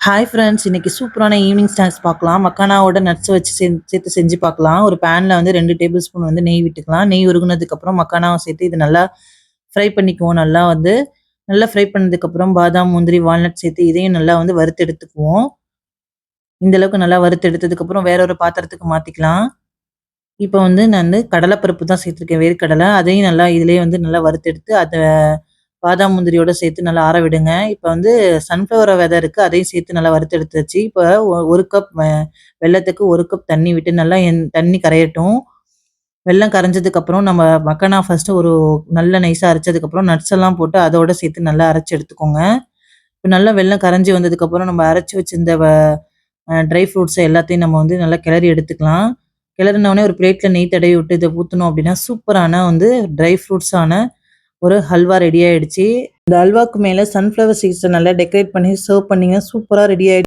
Hi friends, இன்னைக்கு சூப்பரான evening snacks பார்க்கலாம். மக்கானாவோட நட்ஸ் வச்சு சேர்த்து செஞ்சு பார்க்கலாம். ஒரு பேன்ல வந்து 2 டேபிள் ஸ்பூன் வந்து நெய் விட்டுக்கலாம். நெய் உருகுனதுக்கப்புறம் மக்கானாவை சேர்த்து இது நல்லா ஃப்ரை பண்ணிக்குவோம். நல்லா ஃப்ரை பண்ணதுக்கப்புறம் பாதாம், முந்திரி, வால்நட் சேர்த்து இதையும் நல்லா வந்து வறுத்து எடுத்துக்குவோம். இந்த அளவுக்கு நல்லா வறுத்து எடுத்ததுக்கப்புறம் வேற ஒரு பாத்திரத்துக்கு மாத்திக்கலாம். இப்போ வந்து நான் வந்து கடலைப்பருப்பு தான் சேர்த்துருக்கேன், வேர்க்கடலை. அதையும் நல்லா இதிலேயே வந்து நல்லா வறுத்தெடுத்து அத பாதாம் முந்திரியோட சேர்த்து நல்லா ஆற விடுங்க. இப்ப வந்து சன்ஃப்ளவர் விதை இருக்கு. அதையும் சேர்த்து நல்லா வறுத்து எடுத்தாச்சு. இப்ப 1 கப் வெல்லத்துக்கு 1 கப் தண்ணி விட்டு நல்லா தண்ணி கரையட்டும். வெல்லம் கரைஞ்சதுக்கப்புறம் நம்ம மக்கானா ஃபர்ஸ்ட்டு ஒரு நல்ல நைஸா அரைச்சதுக்கப்புறம் நட்ஸ் எல்லாம் போட்டு அதோட சேர்த்து நல்லா அரைச்சு எடுத்துக்கோங்க. இப்ப நல்லா வெல்லம் கரைஞ்சு வந்ததுக்கப்புறம் நம்ம அரைச்சு வச்சிருந்த ட்ரை ஃப்ரூட்ஸ் எல்லாத்தையும் நம்ம வந்து நல்லா கிளறி எடுத்துக்கலாம். கிளறின உடனே ஒரு பிளேட்ல நெய் தடவி விட்டு இத ஊத்துனோம் அப்படின்னா, சூப்பரான வந்து ட்ரை ஃப்ரூட்ஸான ஒரு ஹல்வா ரெடி ஆயிடுச்சு. இந்த அல்வாக்கு மேல சன்ஃப்ளவர் சீட்ஸ நல்லா டெக்கரேட் பண்ணி சர்வ் பண்ணீங்கன்னா சூப்பரா ரெடி ஆயிடுச்சு.